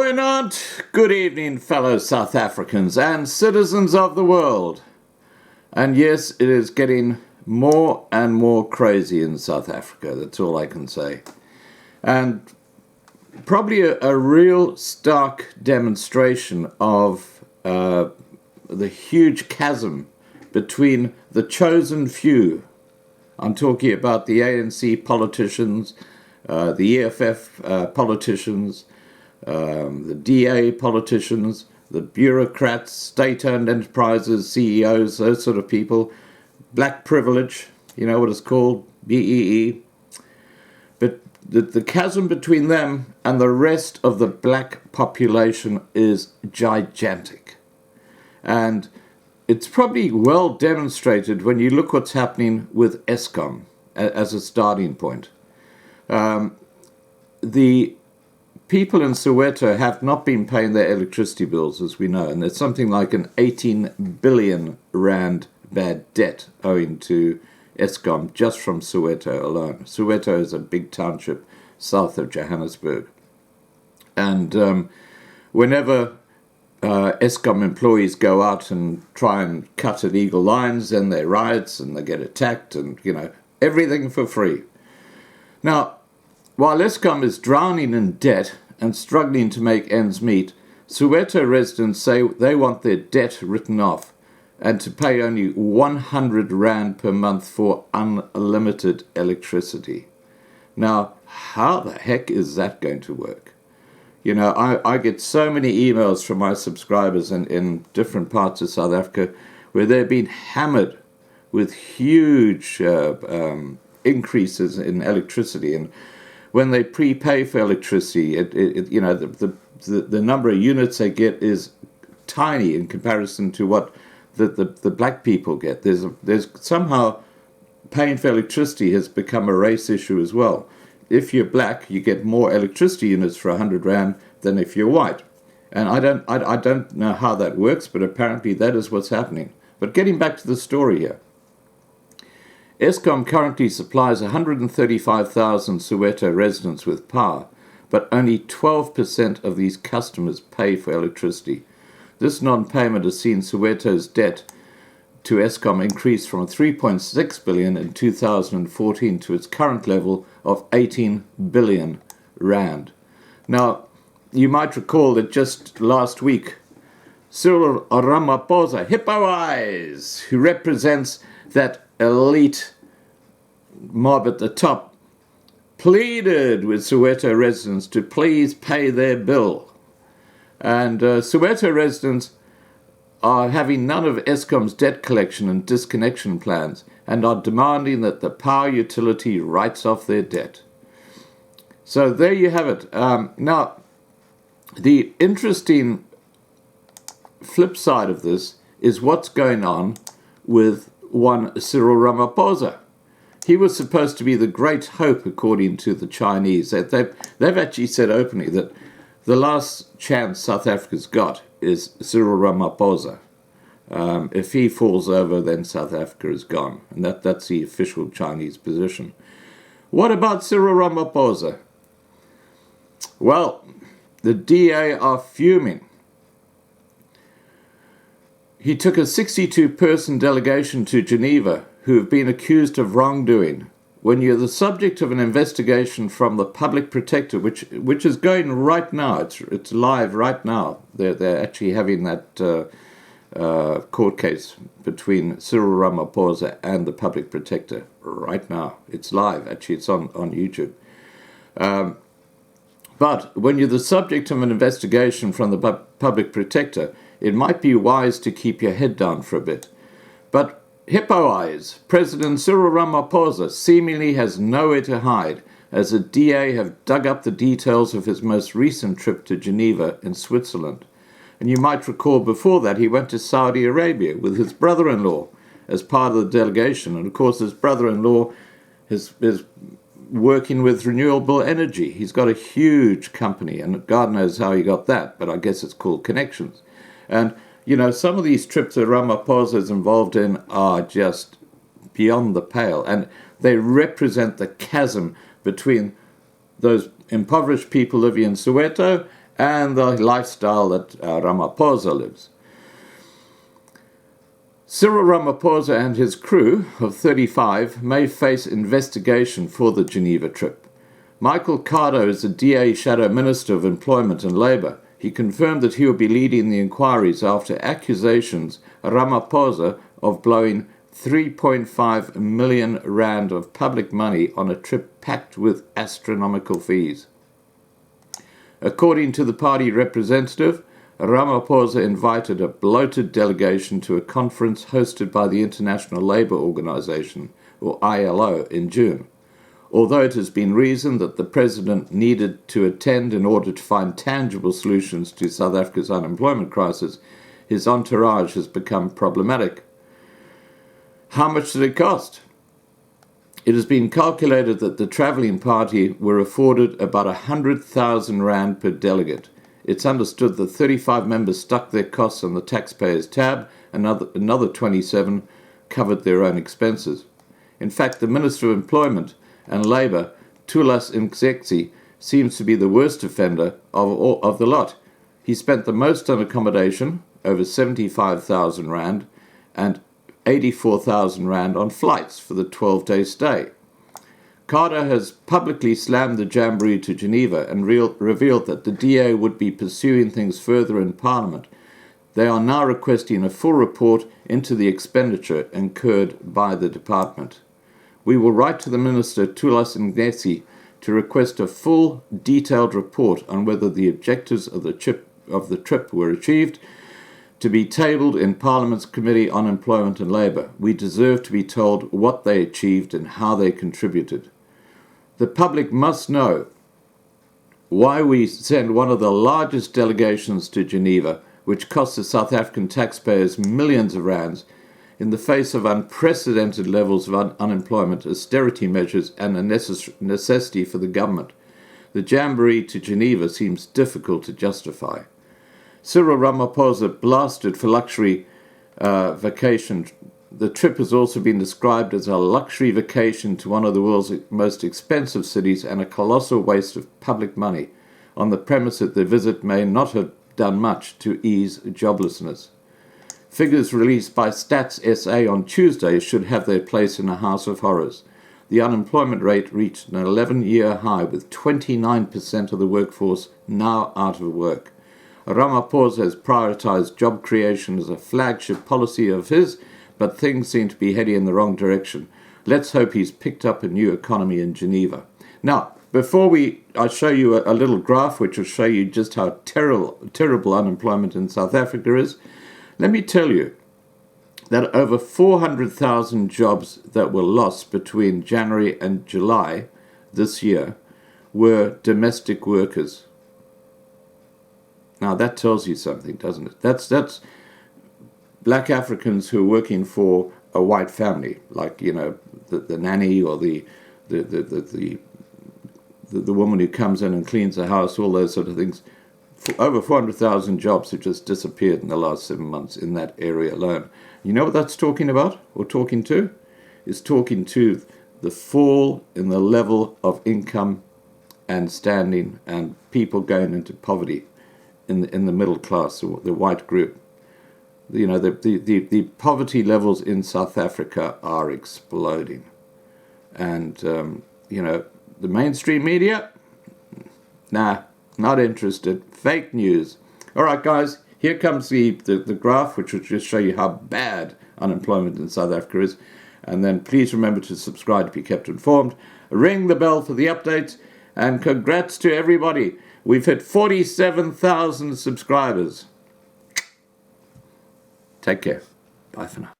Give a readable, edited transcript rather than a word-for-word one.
Goeienaand, good evening, fellow South Africans and citizens of the world. And yes, it is getting more and more crazy in South Africa, that's all I can say. And probably a real stark demonstration of the huge chasm between the chosen few. I'm talking about the ANC politicians, the EFF politicians, the DA politicians, the bureaucrats, state-owned enterprises, CEOs, those sort of people, black privilege, you know what it's called, BEE. But the chasm between them and the rest of the black population is gigantic. And it's probably well demonstrated when you look what's happening with Eskom as a starting point. The people in Soweto have not been paying their electricity bills, as we know, and there's something like an 18 billion rand bad debt owing to Eskom just from Soweto alone. Soweto is a big township south of Johannesburg. And whenever Eskom employees go out and try and cut illegal lines, then there are riots and they get attacked and, you know, everything for free. Now, while Eskom is drowning in debt and struggling to make ends meet, Soweto residents say they want their debt written off and to pay only 100 rand per month for unlimited electricity. Now, how the heck is that going to work? You know, I get so many emails from my subscribers in different parts of South Africa where they're being hammered with huge increases in electricity. And when they prepay for electricity, you know, the number of units they get is tiny in comparison to what the black people get. There's somehow paying for electricity has become a race issue as well. If you're black, you get more electricity units for 100 rand than if you're white. And I don't know how that works, but apparently that is what's happening. But getting back to the story here. Eskom currently supplies 135,000 Soweto residents with power, but only 12% of these customers pay for electricity. This non-payment has seen Soweto's debt to Eskom increase from 3.6 billion in 2014 to its current level of 18 billion rand. Now, you might recall that just last week, Cyril Ramaphosa, Hippo Eyes, who represents that elite mob at the top, pleaded with Soweto residents to please pay their bill. And Soweto residents are having none of Eskom's debt collection and disconnection plans and are demanding that the power utility writes off their debt. So there you have it. Now, the interesting flip side of this is what's going on with one Cyril Ramaphosa. He was supposed to be the great hope, according to the Chinese. They've actually said openly that the last chance South Africa's got is Cyril Ramaphosa. If he falls over, then South Africa is gone. And that's the official Chinese position. What about Cyril Ramaphosa? Well, the DA are fuming. He took a 62-person delegation to Geneva who have been accused of wrongdoing. When you're the subject of an investigation from the public protector, which is going right now, it's live right now. They're actually having that court case between Cyril Ramaphosa and the public protector right now. It's live, actually. It's on YouTube. But when you're the subject of an investigation from the public protector, it might be wise to keep your head down for a bit. But Hippo Eyes, President Cyril Ramaphosa seemingly has nowhere to hide, as the DA have dug up the details of his most recent trip to Geneva in Switzerland. And you might recall before that he went to Saudi Arabia with his brother-in-law as part of the delegation. And of course his brother-in-law is working with renewable energy. He's got a huge company, and God knows how he got that, but I guess it's called connections. And you know, some of these trips that Ramaphosa is involved in are just beyond the pale, and they represent the chasm between those impoverished people living in Soweto and the lifestyle that Ramaphosa lives. Cyril Ramaphosa and his crew of 35 may face investigation for the Geneva trip. Michael Cardo is the DA Shadow Minister of Employment and Labour. He confirmed that he will be leading the inquiries after accusations Ramaphosa of blowing 3.5 million rand of public money on a trip packed with astronomical fees. According to the party representative, Ramaphosa invited a bloated delegation to a conference hosted by the International Labour Organization, or ILO, in June. Although it has been reasoned that the president needed to attend in order to find tangible solutions to South Africa's unemployment crisis, his entourage has become problematic. How much did it cost? It has been calculated that the travelling party were afforded about 100,000 rand per delegate. It's understood that 35 members stuck their costs on the taxpayers' tab, another 27 covered their own expenses. In fact, the Minister of Employment and Labour, Thulas Nxesi, seems to be the worst offender of the lot. He spent the most on accommodation, over 75,000 rand, and 84,000 rand on flights for the 12-day stay. Carter has publicly slammed the jamboree to Geneva and revealed that the DA would be pursuing things further in Parliament. They are now requesting a full report into the expenditure incurred by the department. We will write to the Minister Thulas Nxesi to request a full, detailed report on whether the objectives of the trip were achieved, to be tabled in Parliament's Committee on Employment and Labour. We deserve to be told what they achieved and how they contributed. The public must know why we send one of the largest delegations to Geneva, which costs the South African taxpayers millions of rands, in the face of unprecedented levels of unemployment, austerity measures, and a necessity for the government. The jamboree to Geneva seems difficult to justify. Cyril Ramaphosa blasted for luxury vacation. The trip has also been described as a luxury vacation to one of the world's most expensive cities and a colossal waste of public money, on the premise that the visit may not have done much to ease joblessness. Figures released by Stats SA on Tuesday should have their place in a house of horrors. The unemployment rate reached an 11-year high, with 29% of the workforce now out of work. Ramaphosa has prioritized job creation as a flagship policy of his, but things seem to be heading in the wrong direction. Let's hope he's picked up a new economy in Geneva. Now, before I show you a little graph which will show you just how terrible unemployment in South Africa is, let me tell you that over 400,000 jobs that were lost between January and July this year were domestic workers. Now that tells you something, doesn't it? That's black Africans who are working for a white family, like, the nanny or the woman who comes in and cleans the house, all those sort of things. Over 400,000 jobs have just disappeared in the last 7 months in that area alone. You know what that's talking about, or talking to? It's talking to the fall in the level of income and standing and people going into poverty in the middle class, or the white group. The poverty levels in South Africa are exploding. And, the mainstream media, nah, not interested. Fake news. All right, guys, here comes the graph, which will just show you how bad unemployment in South Africa is. And then please remember to subscribe to be kept informed. Ring the bell for the updates. And congrats to everybody. We've hit 47,000 subscribers. Take care. Bye for now.